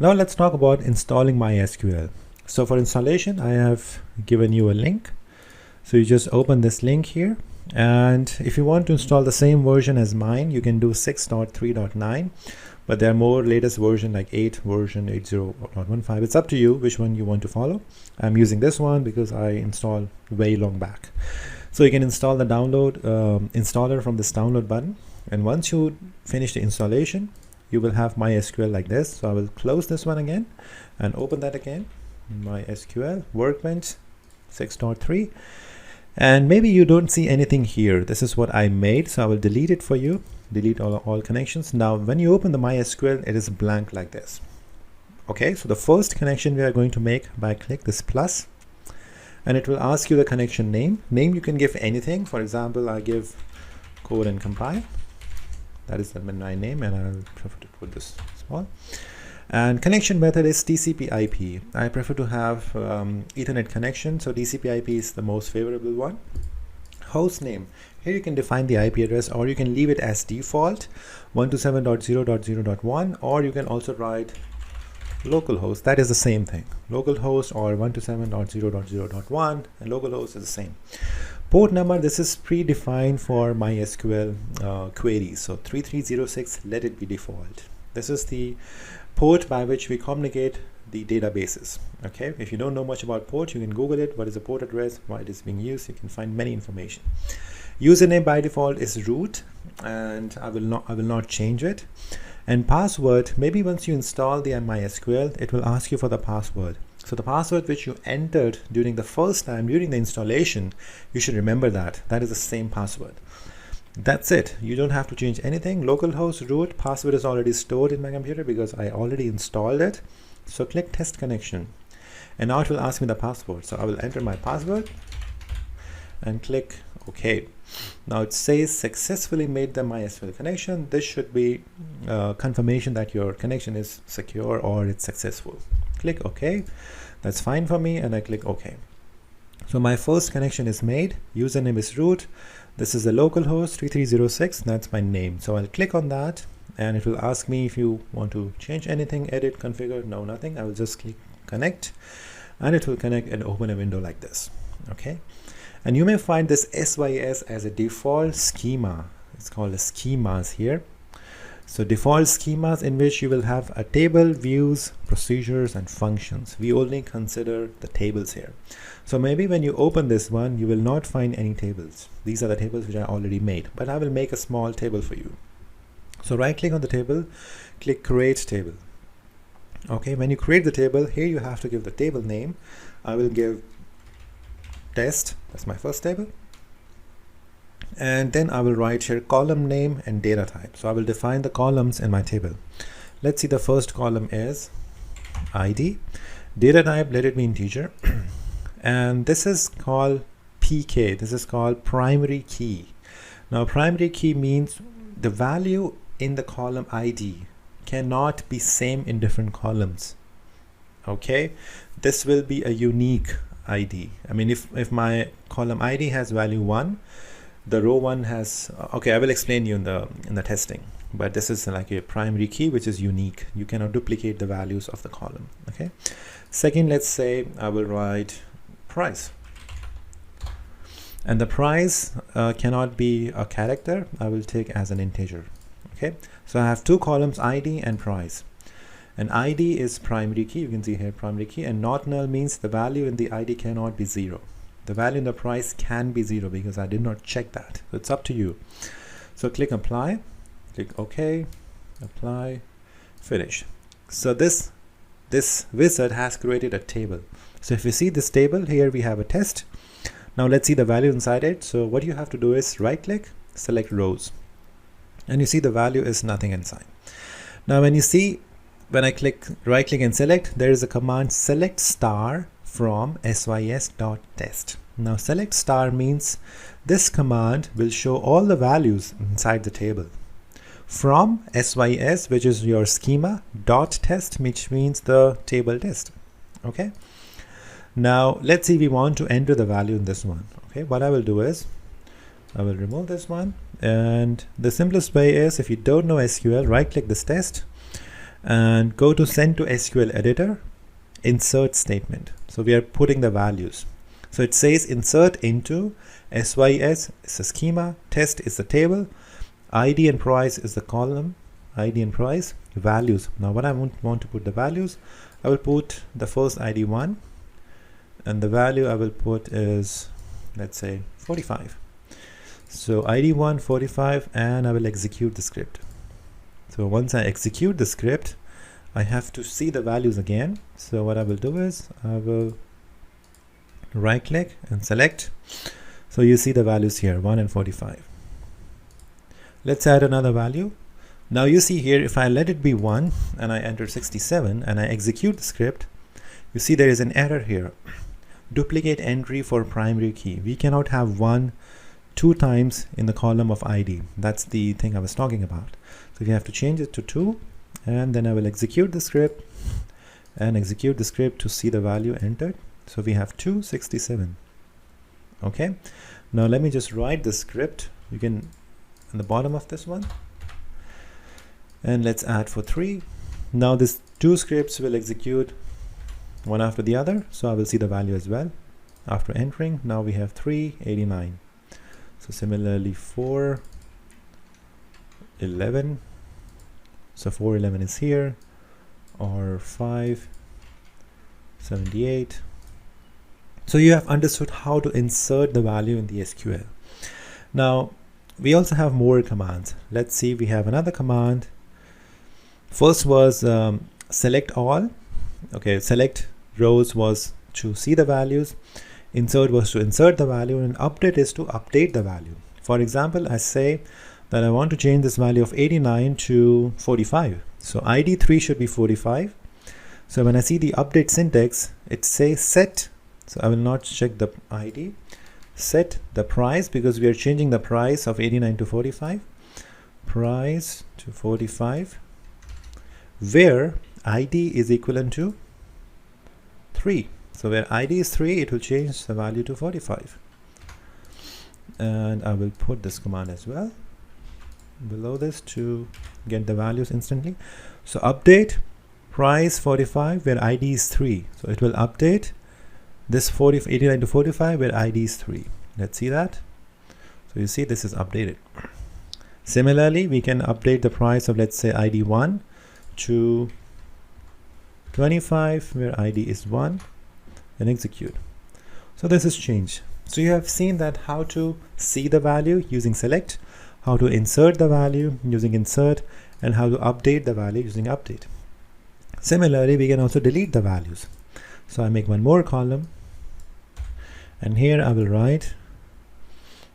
Now let's talk about installing MySQL. So for installation, I have given you a link. So you just open this link here. And if you want to install the same version as mine, you can do 6.3.9. But there are more latest version like 8 version 80.15. It's up to you which one you want to follow. I'm using this one because I installed way long back. So you can install the download installer from this download button. And once you finish the installation, you will have MySQL like this. So I will close this one again and open that again. MySQL Workbench 6.3. And maybe you don't see anything here. This is what I made. So I will delete it for you. Delete all connections. Now, when you open the MySQL, it is blank like this. Okay, so the first connection we are going to make by click this plus, and it will ask you the connection name. Name you can give anything. For example, I give code and compile. That is my name, and I'll prefer to put this small. And connection method is TCP/IP. I prefer to have Ethernet connection, so TCP/IP is the most favorable one. Host name. Here you can define the IP address, or you can leave it as default 127.0.0.1, or you can also write localhost. That is the same thing. Localhost or 127.0.0.1, and localhost is the same. Port number, this is predefined for MySQL queries. So 3306, let it be default. This is the port by which we communicate the databases. Okay, if you don't know much about port, you can Google it. What is the port address, why it is being used? You can find many information. Username by default is root, and I will not change it. And password, maybe once you install the MySQL, it will ask you for the password. So the password which you entered during the first time during the installation, you should remember that. That is the same password. That's it. You don't have to change anything. Localhost, root, password is already stored in my computer because I already installed it. So click test connection, and now it will ask me the password. So I will enter my password and click OK. Now it says successfully made the MySQL connection. This should be confirmation that your connection is secure or it's successful. Click OK. That's fine for me, and I click OK. So my first connection is made. Username is root. This is the localhost 3306. That's my name. So I'll click on that, and it will ask me if you want to change anything, edit, configure. No, nothing. I will just click connect, and it will connect and open a window like this. Okay. And you may find this SYS as a default schema. It's called the schemas here. So default schemas in which you will have a table, views, procedures, and functions. We only consider the tables here. So maybe when you open this one, you will not find any tables. These are the tables which I already made, but I will make a small table for you. So right click on the table, click create table. Okay, when you create the table, here you have to give the table name. I will give test, that's my first table. And then I will write here column name and data type. So I will define the columns in my table. Let's see, the first column is ID. Data type, let it be integer. And this is called PK. This is called primary key. Now primary key means the value in the column ID cannot be same in different columns. Okay, this will be a unique ID. I mean, if my column ID has value 1, the row 1 has, okay, I will explain you in the testing, but this is like a primary key which is unique. You cannot duplicate the values of the column. Okay. Second, let's say I will write price, and the price cannot be a character. I will take as an integer. Okay, so I have two columns, ID and price, and ID is primary key. You can see here primary key, and not null means the value in the ID cannot be 0. The value in the price can be 0 because I did not check that. So it's up to you. So click apply, click OK, apply, finish. So this wizard has created a table. So if you see this table here, we have a test. Now let's see the value inside it. So what you have to do is right click, select rows, and you see the value is nothing inside. Now when you see, when I click right click and select, there is a command select star from sys.test. Now select star means this command will show all the values inside the table from sys, which is your schema, dot test, which means the table test. Okay, now let's see, we want to enter the value in this one. Okay, what I will do is I will remove this one, and the simplest way is, if you don't know SQL, right click this test and go to send to SQL editor, insert statement. So we are putting the values. So it says insert into SYS is a schema, test is the table, ID and price is the column, ID and price, values. Now what I want to put the values, I will put the first ID 1, and the value I will put is, let's say, 45. So ID 1 45, and I will execute the script. So once I execute the script, I have to see the values again. So what I will do is I will right click and select. So you see the values here, 1 and 45. Let's add another value. Now you see here, if I let it be 1 and I enter 67 and I execute the script, you see there is an error here. Duplicate entry for primary key. We cannot have 1 2 times in the column of ID. That's the thing I was talking about. So you have to change it to 2, and then I will execute the script and execute the script to see the value entered. So we have 267. Okay, now let me just write the script. You can in the bottom of this one, and let's add for 3. Now this 2 scripts will execute one after the other, so I will see the value as well after entering. Now we have 389. So similarly 411, so 411 is here, or 578. So you have understood how to insert the value in the SQL. Now we also have more commands. Let's see, we have another command. First was select all. Okay, select rows was to see the values, insert was to insert the value, and update is to update the value. For example, I say that I want to change this value of 89 to 45. So ID 3 should be 45. So when I see the update syntax, it says set. So I will not check the ID. Set the price, because we are changing the price of 89 to 45. Price to 45, where ID is equivalent to 3. So where ID is 3, it will change the value to 45. And I will put this command as well below this to get the values instantly. So update price 45 where ID is 3. So it will update this 89 to 45 where ID is 3. Let's see that. So you see this is updated. Similarly, we can update the price of, let's say, ID 1 to 25 where ID is 1, and execute. So this is changed. So you have seen that how to see the value using select, how to insert the value using insert, and how to update the value using update. Similarly, we can also delete the values. So I make one more column, and here I will write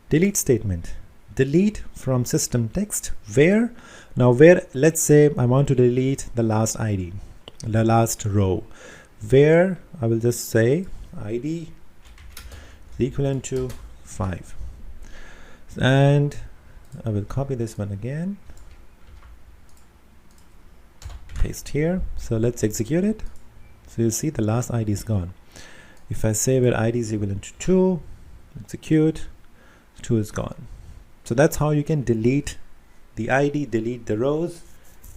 delete statement. Delete from system text where, now where, let's say I want to delete the last ID, the last row, where I will just say ID is equivalent to 5, and I will copy this one again, paste here. So let's execute it. So you see the last ID is gone. If I say where ID is equivalent to 2, execute, 2 is gone. So that's how you can delete the ID, delete the rows.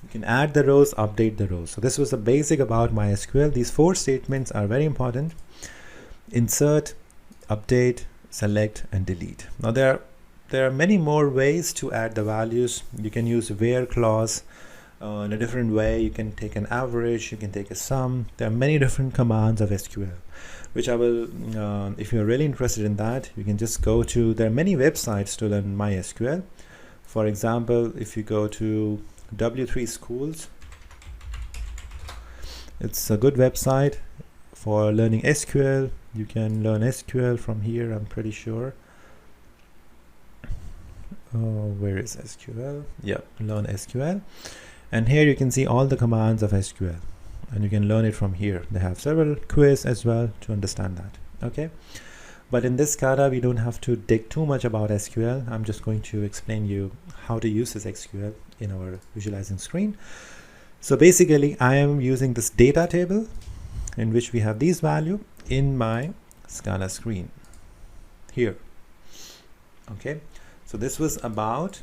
You can add the rows, update the rows. So this was the basic about MySQL. These 4 statements are very important: insert, update, select, and delete. Now there are many more ways to add the values. You can use where clause in a different way. You can take an average, you can take a sum. There are many different commands of SQL, which I will, if you're really interested in that, you can just go to, there are many websites to learn MySQL. For example, if you go to W3 Schools, it's a good website for learning SQL. You can learn SQL from here, I'm pretty sure. Where is SQL? Yeah, learn SQL. And here you can see all the commands of SQL, and you can learn it from here. They have several quiz as well to understand that. Okay, but in this SCADA we don't have to dig too much about SQL. I'm just going to explain you how to use this SQL in our visualizing screen. So basically I am using this data table in which we have these value in my SCADA screen here. Okay, so this was about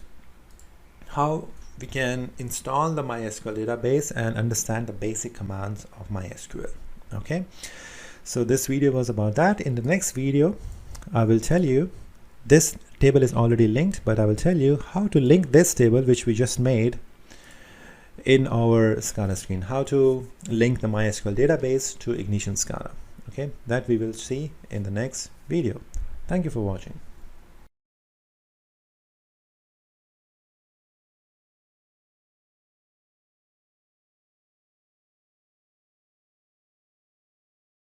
how we can install the MySQL database and understand the basic commands of MySQL. Okay, so this video was about that. In the next video, I will tell you, this table is already linked, but I will tell you how to link this table which we just made in our SCADA screen, how to link the MySQL database to Ignition SCADA. Okay, that we will see in the next video. Thank you for watching.